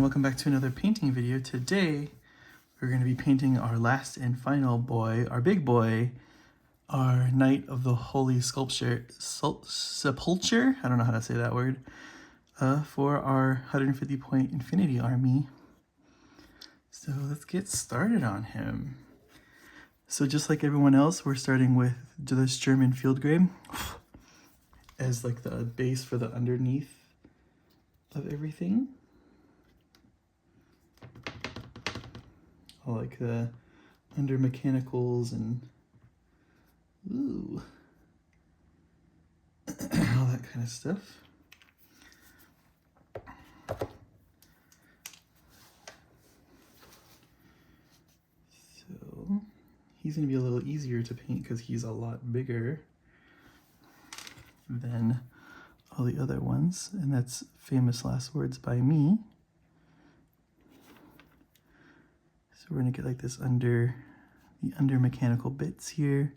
welcome back to another painting video. Today we're going to be painting our last and final boy, our big boy, our Knight of the Holy Sepulchre, I don't know how to say that word, for our 150 point Infinity Army. So let's get started on him. So just like everyone else, we're starting with this German field gray as like the base for the underneath of everything. All like the under mechanicals and all that kind of stuff. So he's going to be a little easier to paint because he's a lot bigger than all the other ones, and that's famous last words by me. So we're gonna get like this under mechanical bits here.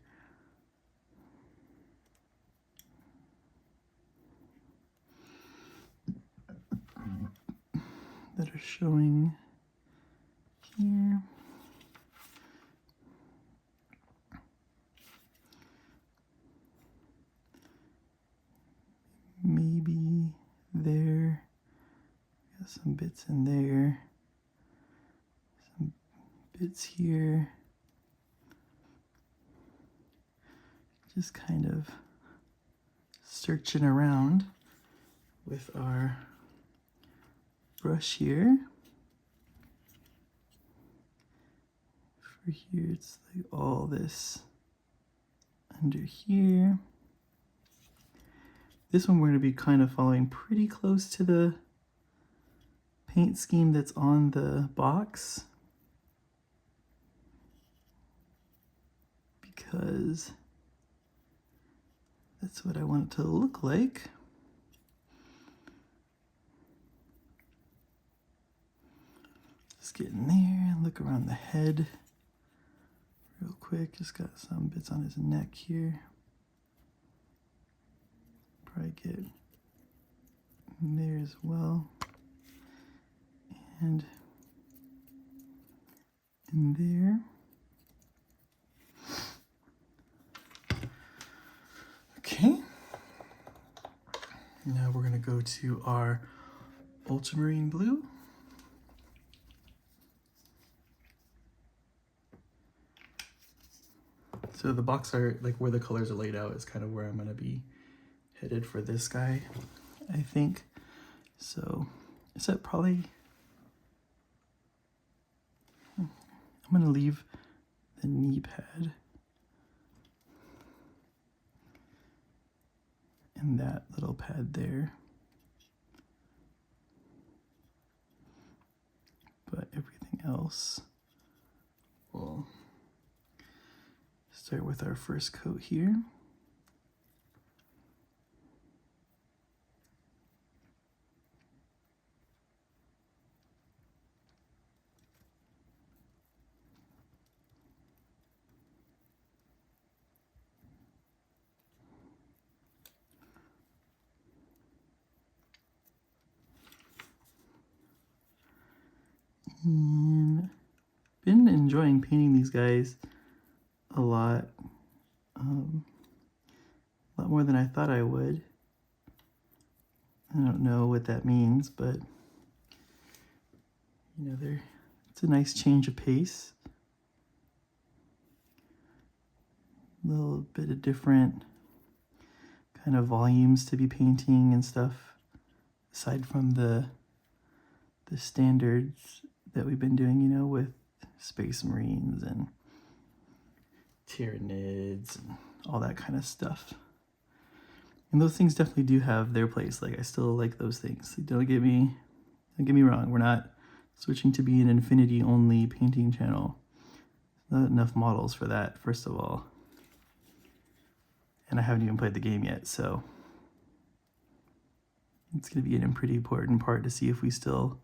That are showing here. Maybe there. Got some bits in there. Some bits here. Just kind of searching around with our brush here. For here, it's like all this under here. This one we're going to be kind of following pretty close to the paint scheme that's on the box, because that's what I want it to look like. Just get in there and look around the head real quick. Just got some bits on his neck here. Probably get in there as well. And in there. Okay. Now we're going to go to our ultramarine blue. So the box art, like where the colors are laid out, is kind of where I'm going to be headed for this guy, I think. So is that probably... I'm going to leave the knee pad and that little pad there. But everything else, we'll start with our first coat here. And been enjoying painting these guys a lot more than I thought I would. I don't know what that means, but you know, it's a nice change of pace. A little bit of different kind of volumes to be painting and stuff, aside from the standards that we've been doing, you know, with Space Marines and Tyranids and all that kind of stuff. And those things definitely do have their place. Like, I still like those things. Don't get me wrong. We're not switching to be an Infinity only painting channel. Not enough models for that, first of all. And I haven't even played the game yet, so it's going to be a pretty important part to see if we still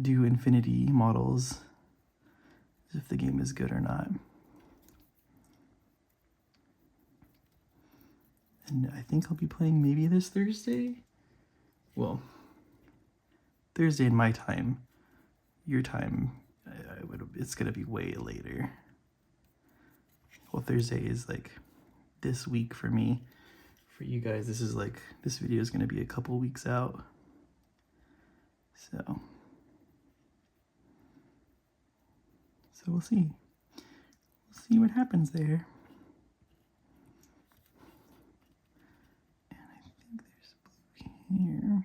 do Infinity models, if the game is good or not. And I think I'll be playing maybe this Thursday. Well, Thursday in my time. Your time, it's gonna be way later. Well, Thursday is like this week for me. For you guys, this video is gonna be a couple weeks out. So we'll see. We'll see what happens there. And I think there's blue here.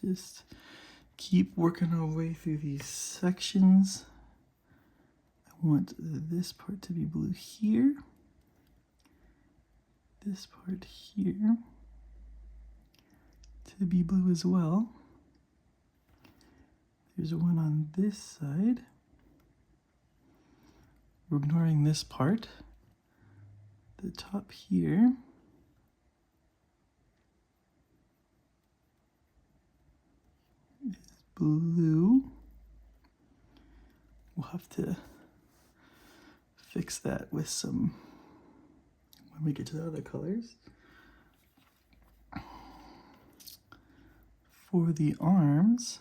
Just keep working our way through these sections. I want this part to be blue here. This part here to be blue as well. There's one on this side. We're ignoring this part. The top here. Is blue. We'll have to fix that with some when we get to the other colors. For the arms,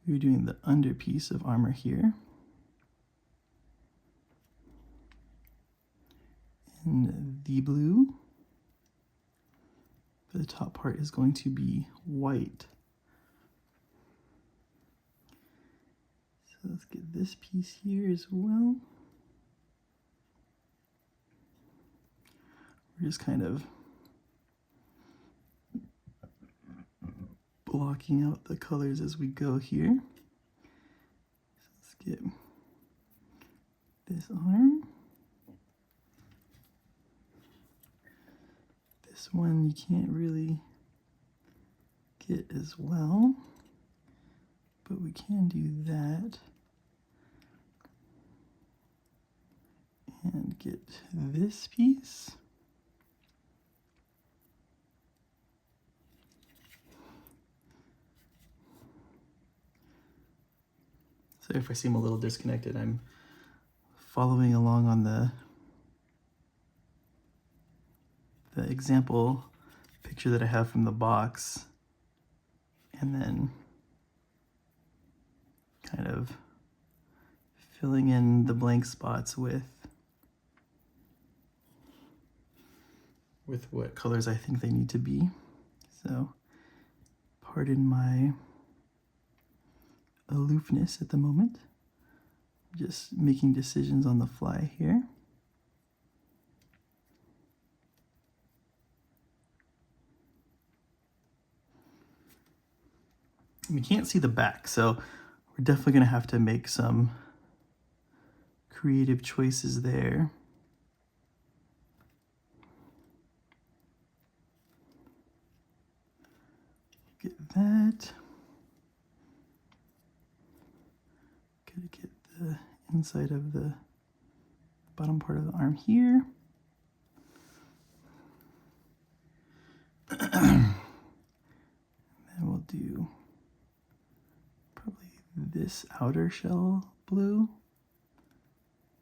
we're doing the under piece of armor here. In the blue, the top part is going to be white. So let's get this piece here as well. We're just kind of blocking out the colors as we go here. So let's get this arm. This one you can't really get as well, but we can do that. And get this piece. So if I seem a little disconnected, I'm following along on the example picture that I have from the box, and then kind of filling in the blank spots with what colors I think they need to be. So pardon my aloofness at the moment. Just making decisions on the fly here. We can't see the back, so we're definitely going to have to make some creative choices there. Get that. Gotta get the inside of the bottom part of the arm here. Then we'll do probably this outer shell blue.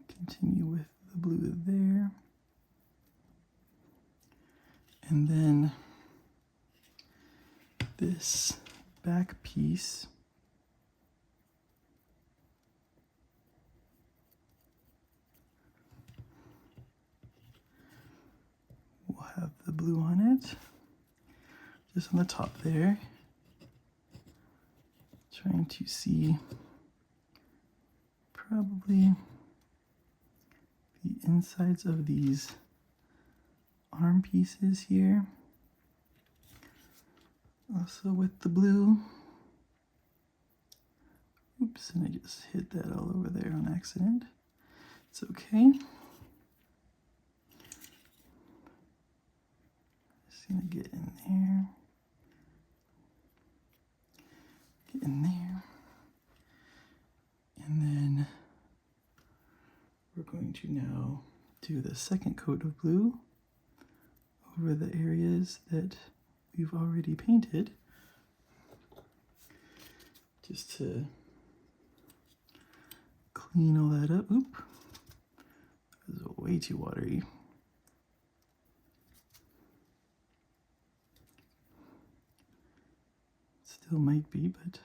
Continue with the blue there. And then this back piece will have the blue on it, just on the top there. Trying to see probably the insides of these arm pieces here. Also with the blue. Oops, and I just hit that all over there on accident. It's okay. Just gonna get in there. Get in there. And then we're going to now do the second coat of blue over the areas that we've already painted, just to clean all that up. Oop. This is way too watery. Still might be, but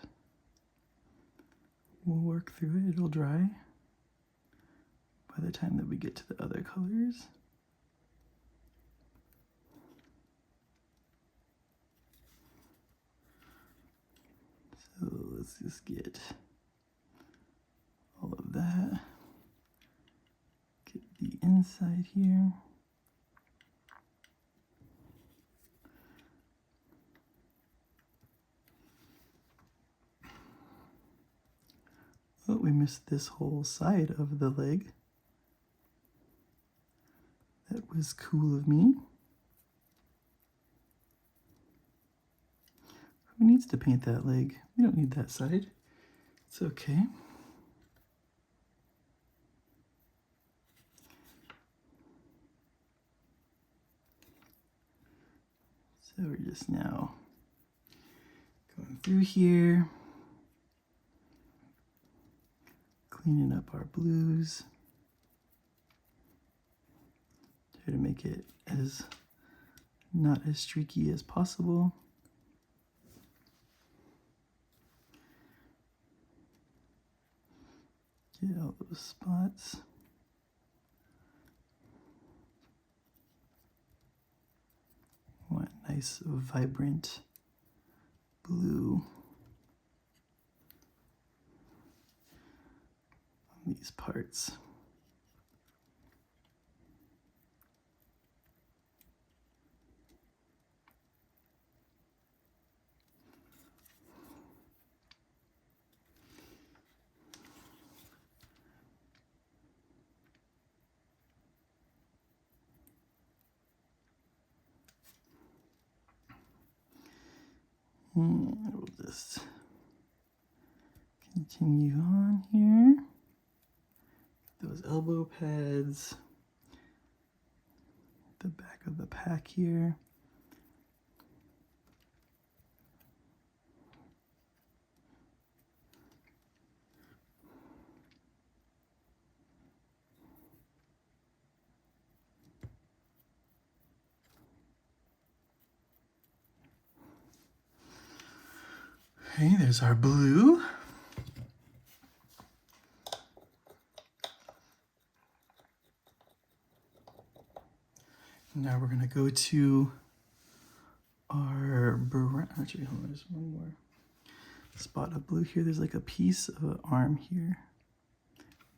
we'll work through it. It'll dry by the time that we get to the other colors. So let's just get all of that. Get the inside here. Oh, we missed this whole side of the leg. That was cool of me. Who needs to paint that leg? We don't need that side. It's okay. So we're just now going through here, cleaning up our blues. Try to make it as not as streaky as possible. Get all those spots. Want nice, vibrant blue on these parts. And we'll just continue on here. Those elbow pads, the back of the pack here. Okay, there's our blue. Now we're gonna go to our brown. Actually, hold on, there's one more spot of blue here. There's like a piece of an arm here,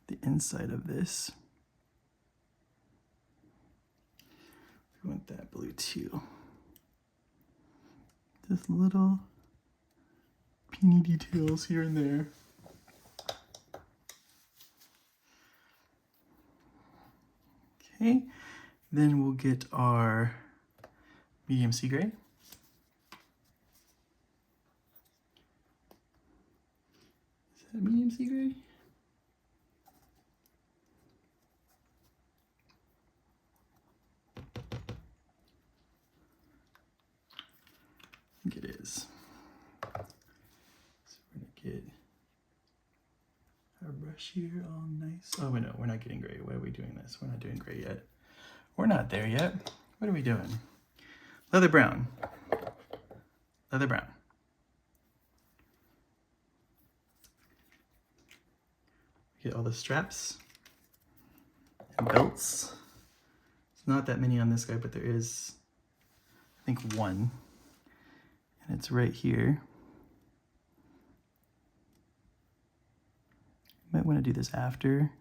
the inside of this. We want that blue too. Just little teeny details here and there. Okay, then we'll get our medium sea gray. Is that medium sea gray? I think it is. So we're gonna get our brush here all nice. Oh, wait, no, we're not getting gray. Why are we doing this? We're not doing gray yet. We're not there yet. What are we doing? Leather brown. Leather brown. Get all the straps and belts. It's not that many on this guy, but there is, I think, one. And it's right here. Might want to do this after,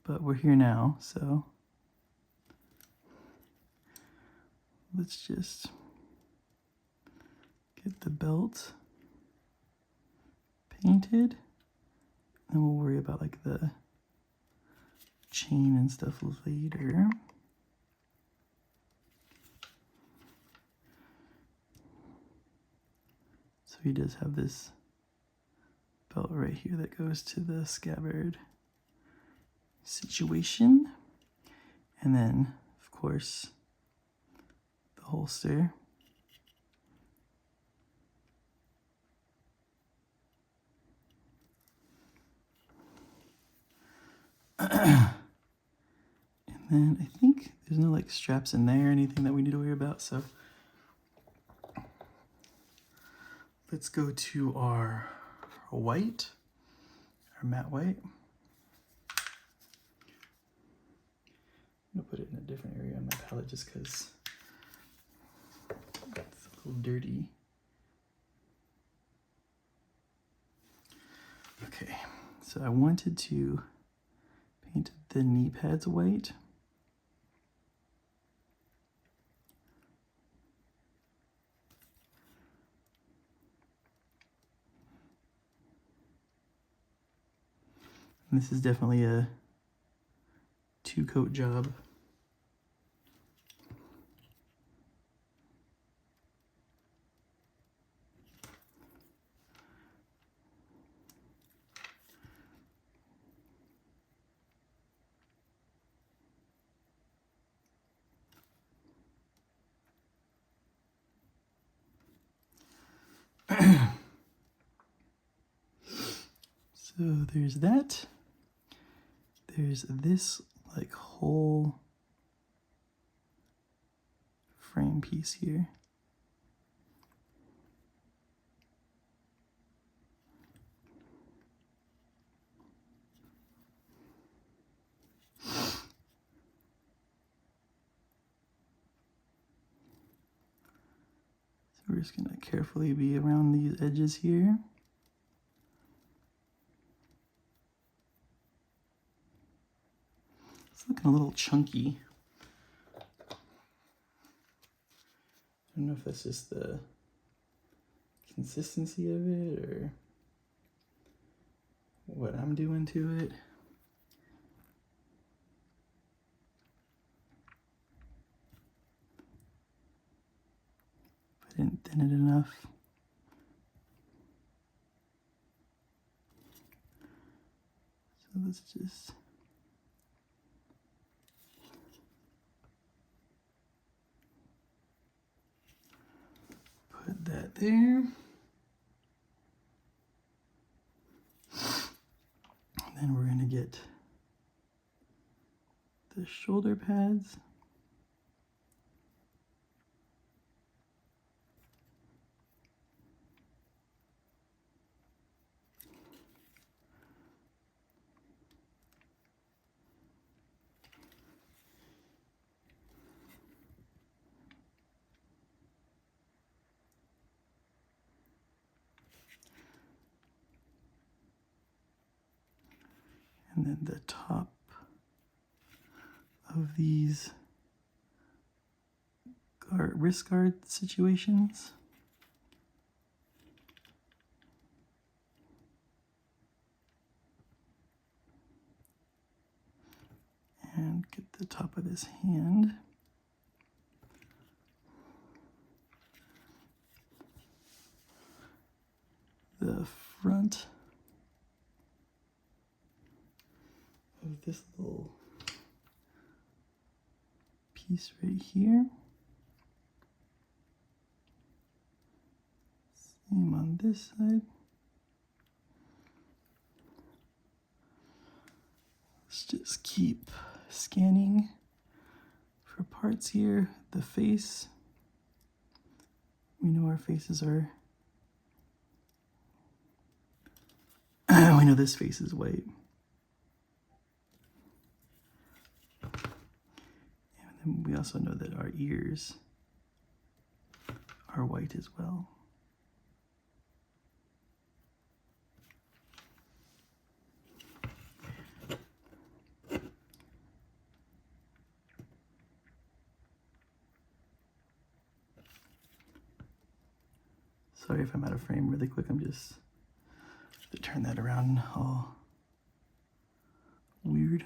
but we're here now, so let's just get the belt painted, and we'll worry about like the chain and stuff later. So he does have this belt right here that goes to the scabbard situation. And then, of course, the holster. And then I think there's no like straps in there or anything that we need to worry about. So let's go to our white, our matte white. I'm gonna put it in a different area on my palette just because it's a little dirty. Okay, so I wanted to paint the knee pads white. And this is definitely a 2-coat job. So there's that. There's this like whole frame piece here. So we're just gonna carefully be around these edges here. It's looking a little chunky. I don't know if that's just the consistency of it or what I'm doing to it. If I didn't thin it enough. So let's just put that there. And then we're going to get the shoulder pads. And then the top of these wrist guard situations. And get the top of this hand. The front of this little piece right here. Same on this side. Let's just keep scanning for parts here. The face. We know our faces are... we know this face is white. And then we also know that our ears are white as well. Sorry if I'm out of frame really quick. I'm just to turn that around all weird.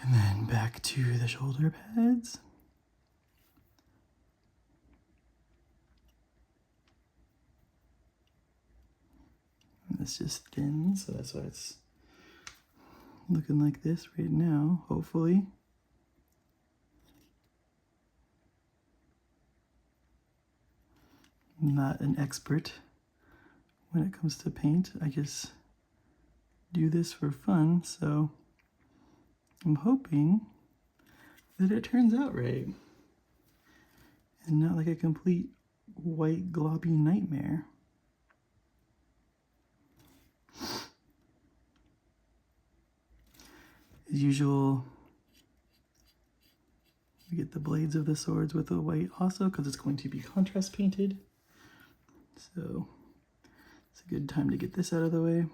And then back to the shoulder pads. And the this just thin, so that's why it's looking like this right now, hopefully. I'm not an expert when it comes to paint. I just do this for fun, so I'm hoping that it turns out right and not like a complete white globby nightmare. As usual, we get the blades of the swords with the white also because it's going to be contrast painted. So it's a good time to get this out of the way.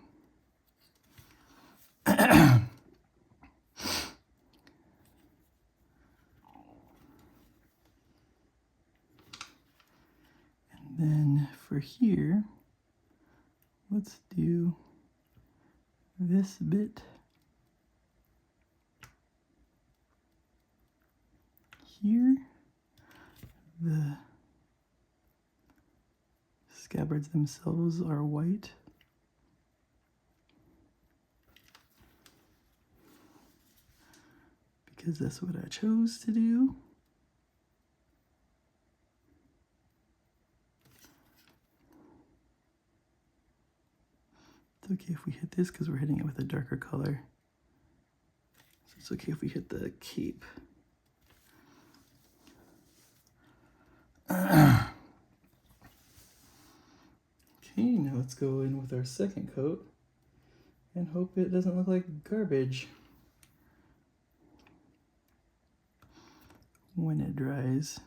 And then for here, let's do this bit here. The scabbards themselves are white. Because that's what I chose to do. It's okay if we hit this because we're hitting it with a darker color. So it's okay if we hit the cape. Okay, now let's go in with our second coat and hope it doesn't look like garbage when it dries.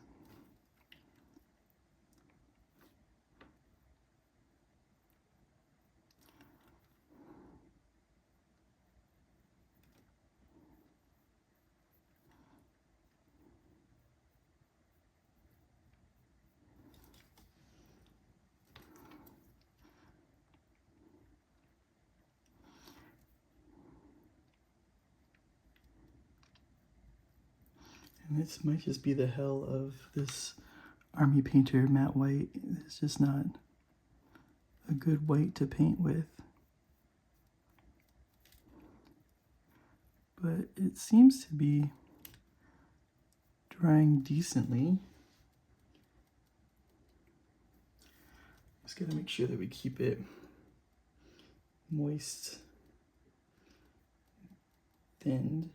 And this might just be the hell of this Army Painter matte white. It's just not a good white to paint with. But it seems to be drying decently. Just gotta make sure that we keep it moist, thinned.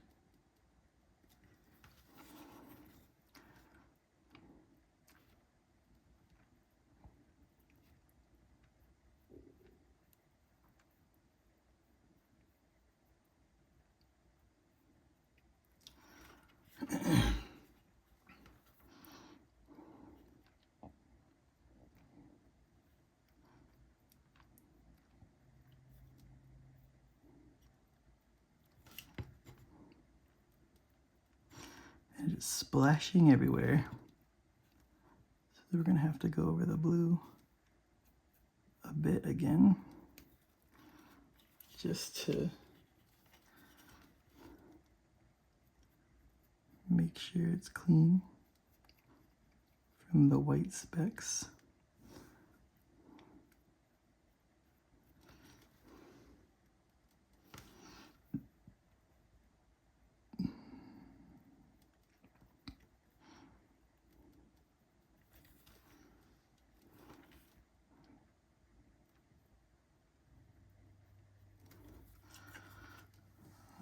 And it's splashing everywhere. So we're gonna have to go over the blue a bit again, just to make sure it's clean from the white specks.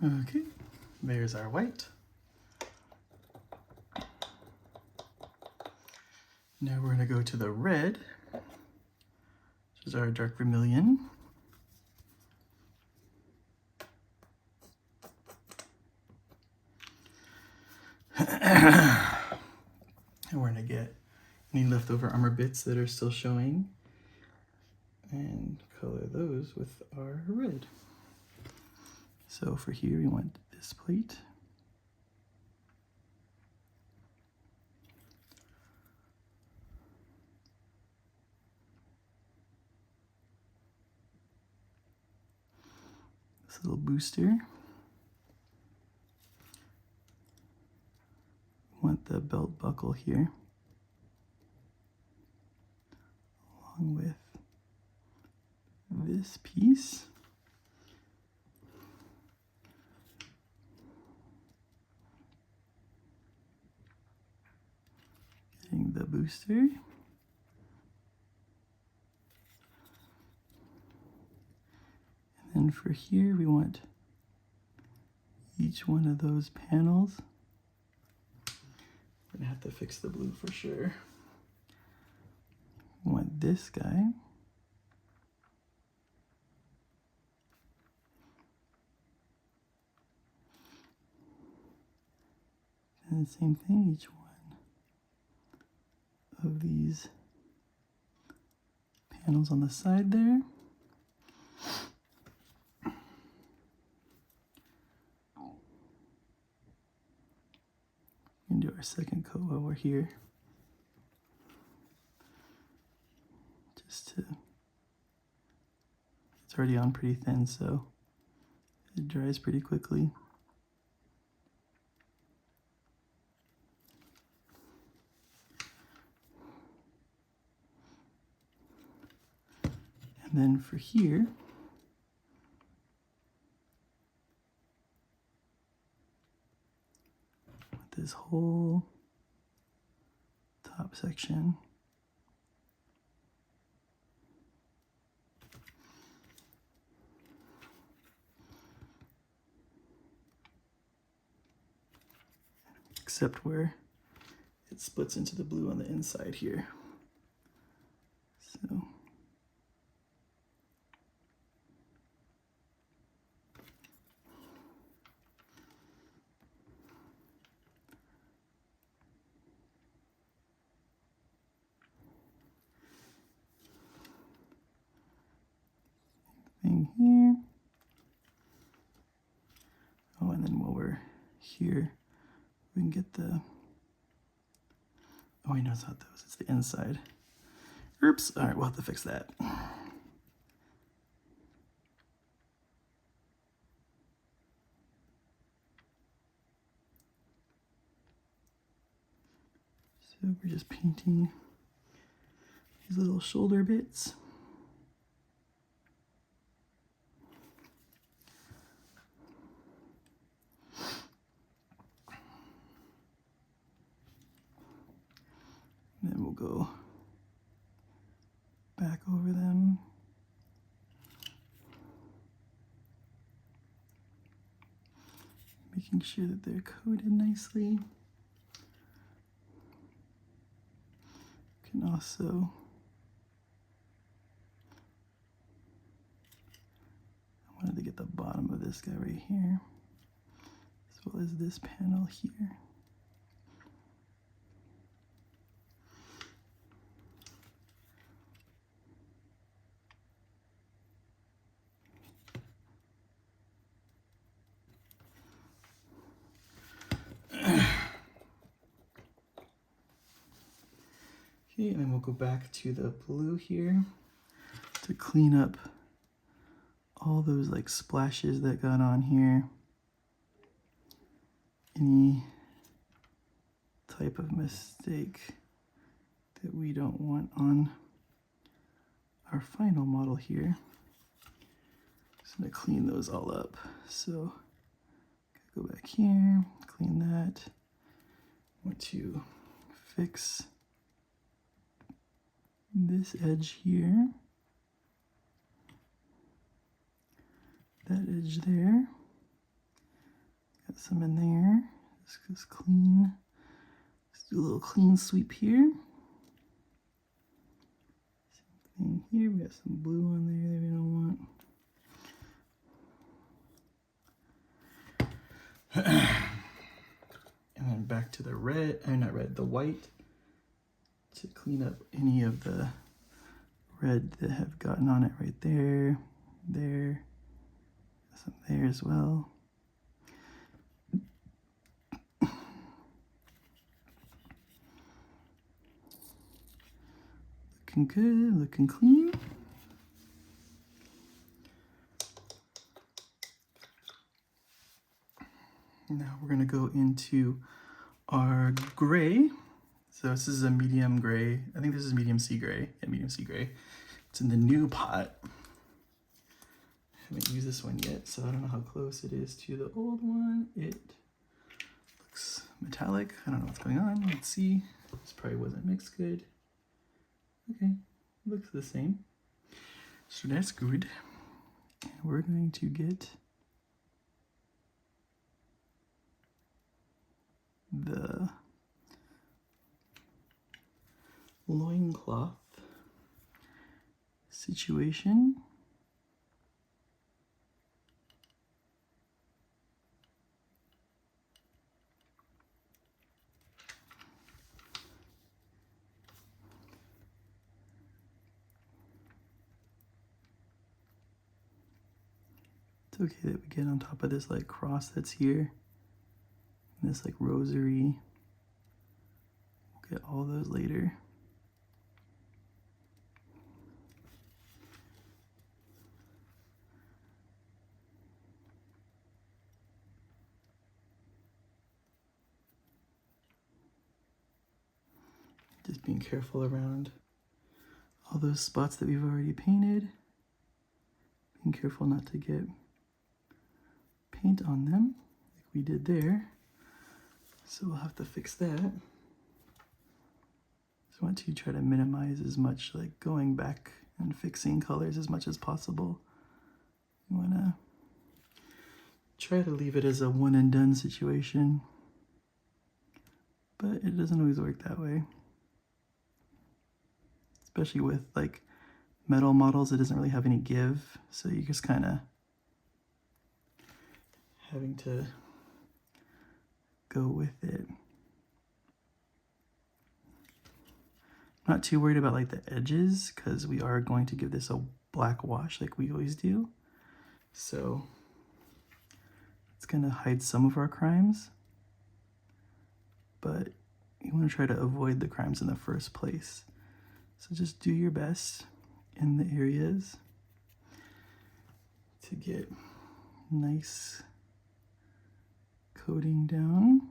Okay, there's our white. Now we're gonna go to the red, which is our dark vermilion. And we're gonna get any leftover armor bits that are still showing and color those with our red. So for here, we want this plate. This little booster. We want the belt buckle here, along with this piece. piece. Getting the booster. And then for here, we want each one of those panels. We're gonna have to fix the blue for sure. We want this guy. And the same thing, each one of these panels on the side there. We can do our second coat while we're here. Just to, it's already on pretty thin, so it dries pretty quickly. And then for here, with this whole top section, except where it splits into the blue on the inside here. So thing here. Oh, and then while we're here, we can get the, oh, I know it's not those, it's the inside. Oops, all right, we'll have to fix that. So we're just painting these little shoulder bits. And then we'll go back over them. Making sure that they're coated nicely. You can also I wanted to get the bottom of this guy right here, as well as this panel here. Okay, and then we'll go back to the blue here to clean up all those like splashes that got on here. Any type of mistake that we don't want on our final model here. Just gonna clean those all up. So go back here, clean that. Want to fix this edge here, that edge there, got some in there. Just clean, let's do a little clean sweep here. Same thing here, we got some blue on there that we don't want. And then back to the red, not red, the white, to clean up any of the red that have gotten on it right there, there, some there as well. Looking good, looking clean. Now we're gonna go into our gray. So this is a medium gray. I think this is medium sea gray. Yeah, medium sea gray. It's in the new pot. haven't used this one yet, so I don't know how close it is to the old one. It looks metallic. I don't know what's going on. Let's see. This probably wasn't mixed good. Okay, looks the same. So that's good. And we're going to get the loincloth situation. It's okay that we get on top of this like cross that's here, and this like rosary. We'll get all those later. Just being careful around all those spots that we've already painted. Being careful not to get paint on them like we did there. So we'll have to fix that. Just want to try to minimize as much like going back and fixing colors as much as possible. You want to try to leave it as a one and done situation, but it doesn't always work that way. Especially with like metal models, it doesn't really have any give, so you're just kind of having to go with it. Not too worried about like the edges, because we are going to give this a black wash like we always do. So it's going to hide some of our crimes, but you want to try to avoid the crimes in the first place. So just do your best in the areas to get nice coating down.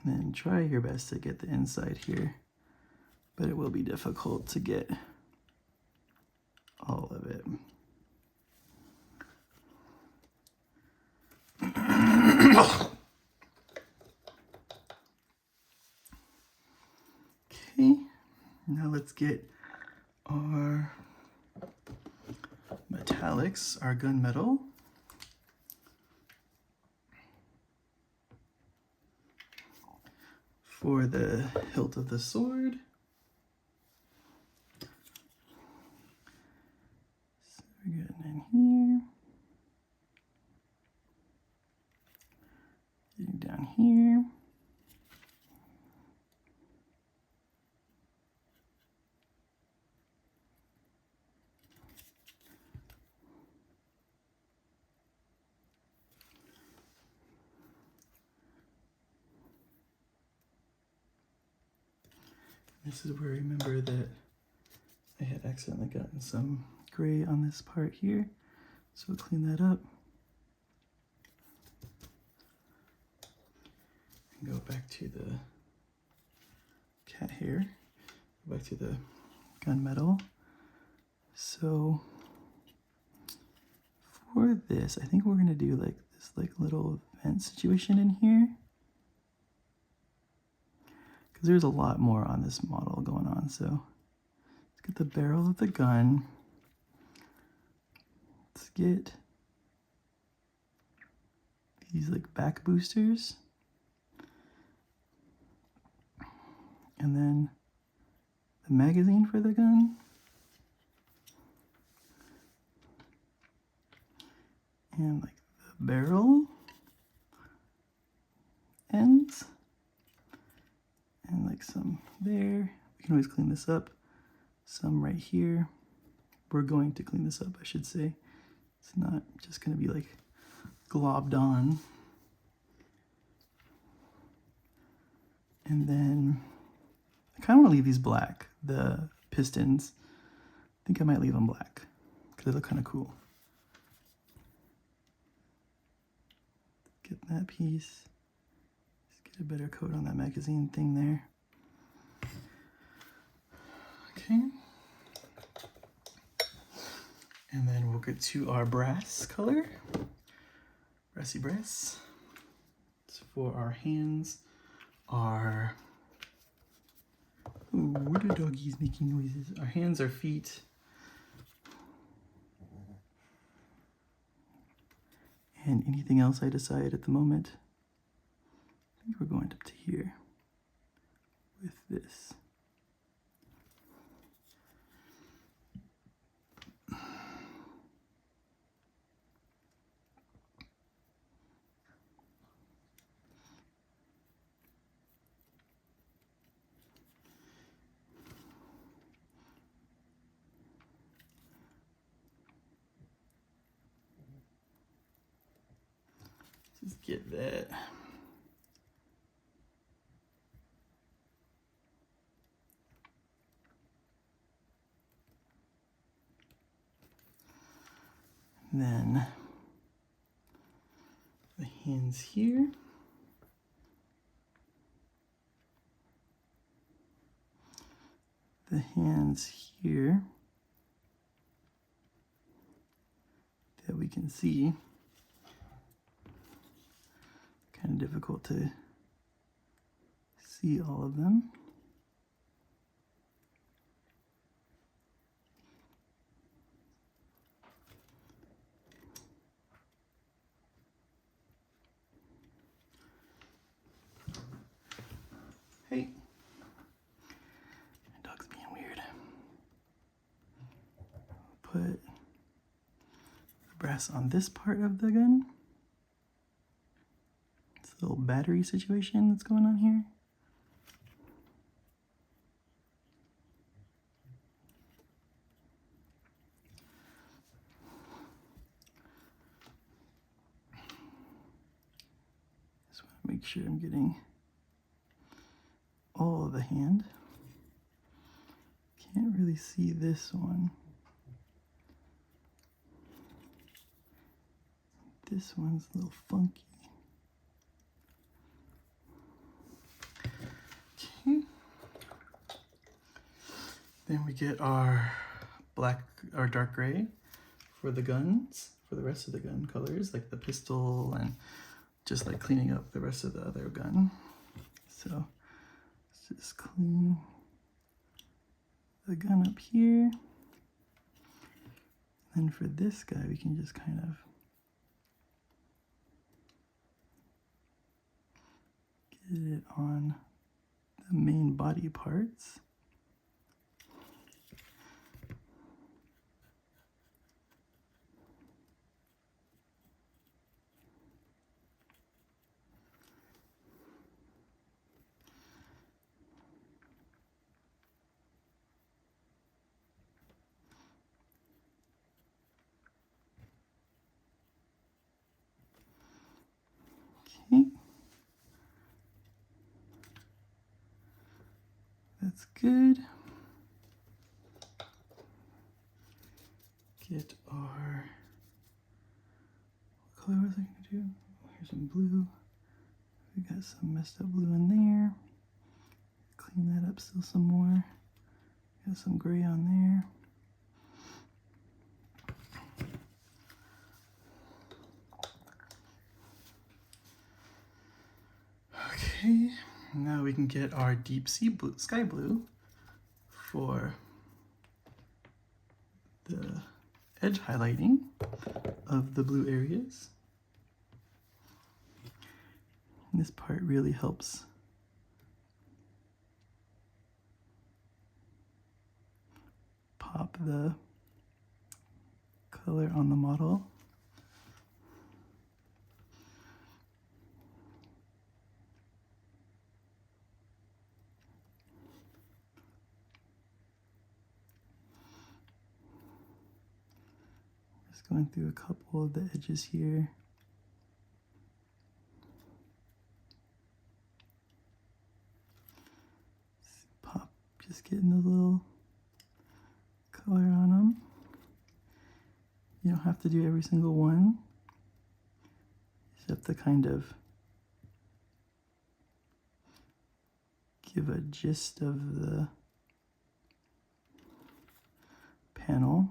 And then try your best to get the inside here, but it will be difficult to get all of it. Okay, now let's get our metallics, our gunmetal. For the hilt of the sword. So we're getting in here. Getting down here. This is where I remember that I had accidentally gotten some gray on this part here. So we'll clean that up. And go back to the cat hair. Go back to the gunmetal. So for this, I think we're gonna do like this like little vent situation in here. There's a lot more on this model going on, so let's get the barrel of the gun. Let's get these like back boosters, and then the magazine for the gun, and like the barrel ends. And like some there. We can always clean this up. Some right here. We're going to clean this up, I should say. It's not just going to be like globbed on. And then I kind of want to leave these black, the pistons. I think I might leave them black because they look kind of cool. Get that piece. Get a better coat on that magazine thing there. Okay. And then we'll get to our brass color. Brassy brass. So for our hands, our... Ooh, what are doggies making noises? Our hands, our feet. And anything else I decide at the moment. I think we're going up to here with this. Just get that. And then the hands here. The hands here that we can see. Kind of difficult to see all of them. Hey, my dog's being weird. Put the brass on this part of the gun. It's a little battery situation that's going on here. Just want to make sure I'm getting all of the hand. Can't really see this one. This one's a little funky. Okay. Then we get our black or dark gray for the guns, for the rest of the gun colors, like the pistol and just like cleaning up the rest of the other gun. So let's just clean the gun up here. And for this guy, we can just kind of get it on the main body parts. Okay. That's good. Get our, what color was I gonna do? Here's some blue. We got some messed up blue in there. Clean that up still some more. Got some gray on there. Okay, now we can get our deep sea blue, sky blue for the edge highlighting of the blue areas. And this part really helps pop the color on the model. Just going through a couple of the edges here. Pop, just getting the little color on them. You don't have to do every single one. You just have to kind of give a gist of the panel.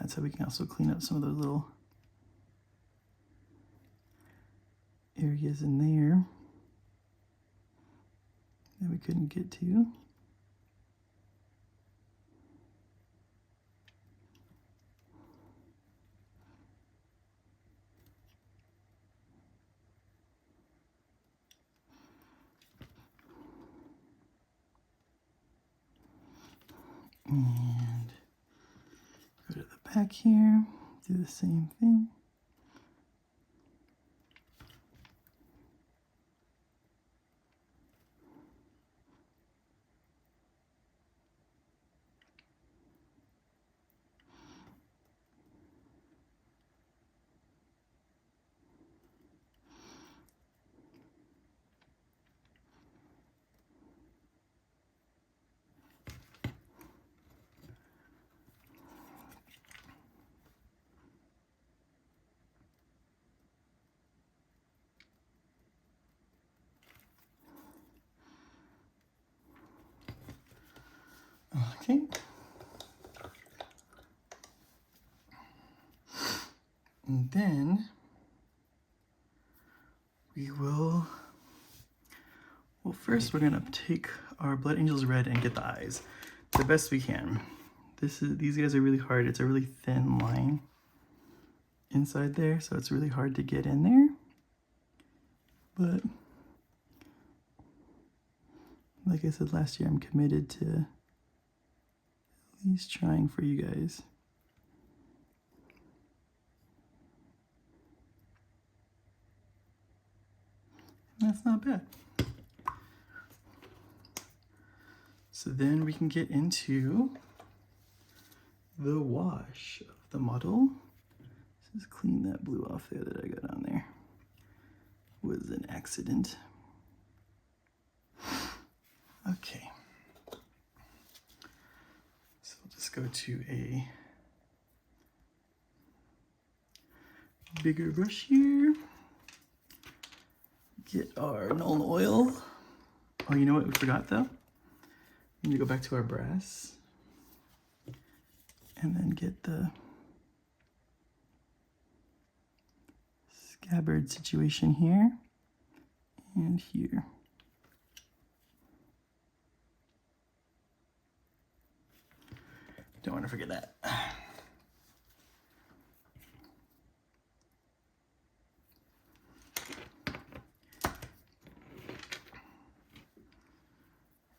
That's how we can also clean up some of those little areas in there that we couldn't get to. And go to the back here, do the same thing. Okay. And then we will, well, first we're gonna take our Blood Angel's Red and get the eyes the best we can. These guys are really hard. It's a really thin line inside there, so it's really hard to get in there. But like I said last year, I'm committed to at least trying for you guys. That's not bad. So then we can get into the wash of the model. Let's just clean that blue off there that I got on there. It was an accident. Okay. So we'll just go to a bigger brush here. Get our Nuln Oil. Oh, you know what we forgot though? We need to go back to our brass and then get the scabbard situation here and here. Don't want to forget that.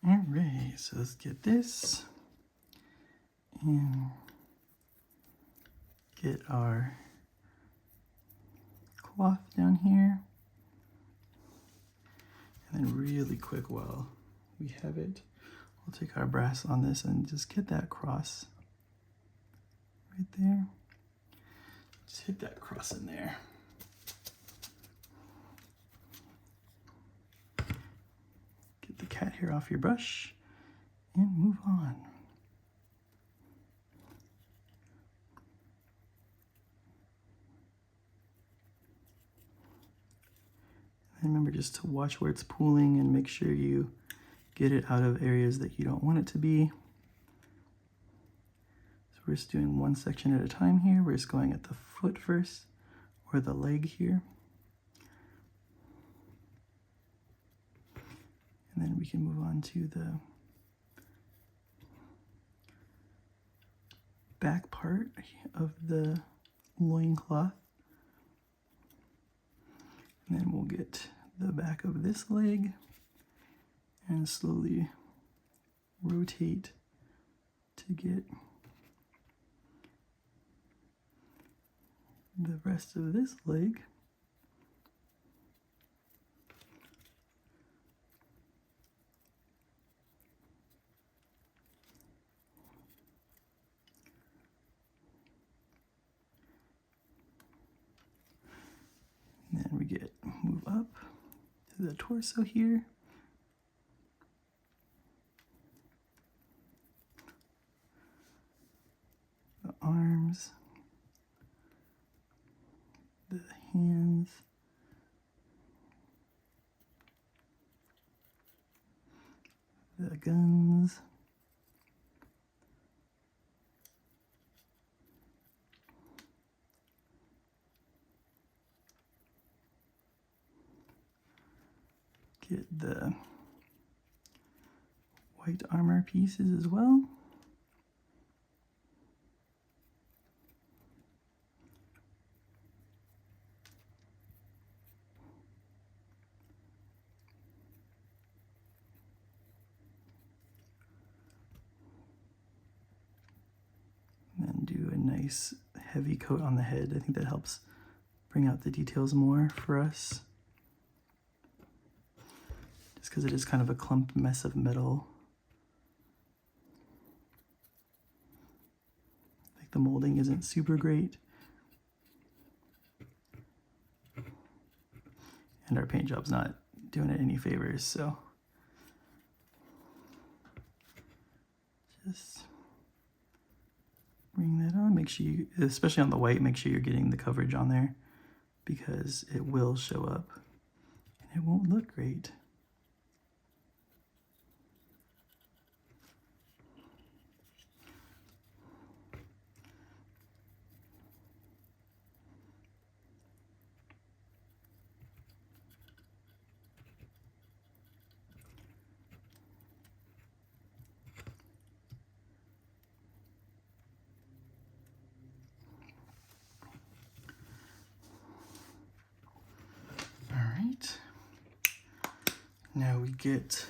All right, so let's get this and get our cloth down here. And then really quick while we have it, we'll take our brass on this and just get that cross right there. Just hit that cross in there. Get the cat hair off your brush and move on. And remember just to watch where it's pooling and make sure you get it out of areas that you don't want it to be. So we're just doing one section at a time here. We're just going at the foot first, or the leg here. And then we can move on to the back part of the loincloth. And then we'll get the back of this leg and slowly rotate to get the rest of this leg. the torso here. The arms. The hands. The guns. Get the white armor pieces as well. And then do a nice heavy coat on the head. I think that helps bring out the details more for us. Just because it is kind of a clump mess of metal. Like the molding isn't super great. And our paint job's not doing it any favors, so just bring that on. Make sure you, especially on the white, make sure you're getting the coverage on there because it will show up and it won't look great. Now we get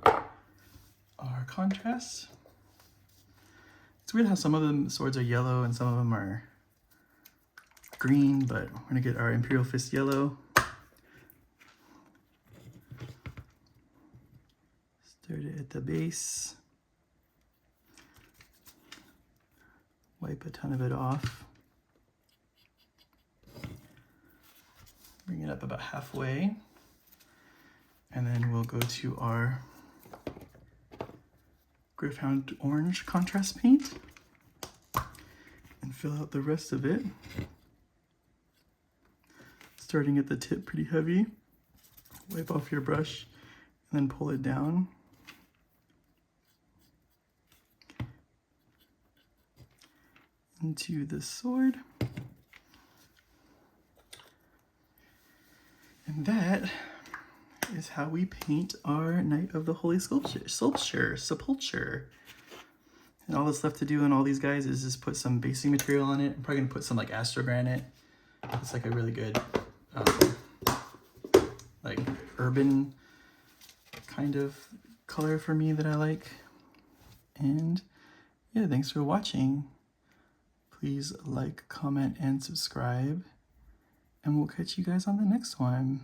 our contrasts. It's weird how some of them swords are yellow and some of them are green, but we're gonna get our Imperial Fist yellow. Start it at the base. Wipe a ton of it off. Bring it up about halfway. And then we'll go to our Gryph-hound Orange contrast paint and fill out the rest of it. Starting at the tip pretty heavy. Wipe off your brush and then pull it down. Into the sword. And that is how we paint our Knight of the Holy Sepulchre. And all that's left to do in all these guys is just put some basing material on it. I'm probably gonna put some like Astrogranite. It's like a really good, like urban kind of color for me that I like. And yeah, thanks for watching. Please like, comment, and subscribe. And we'll catch you guys on the next one.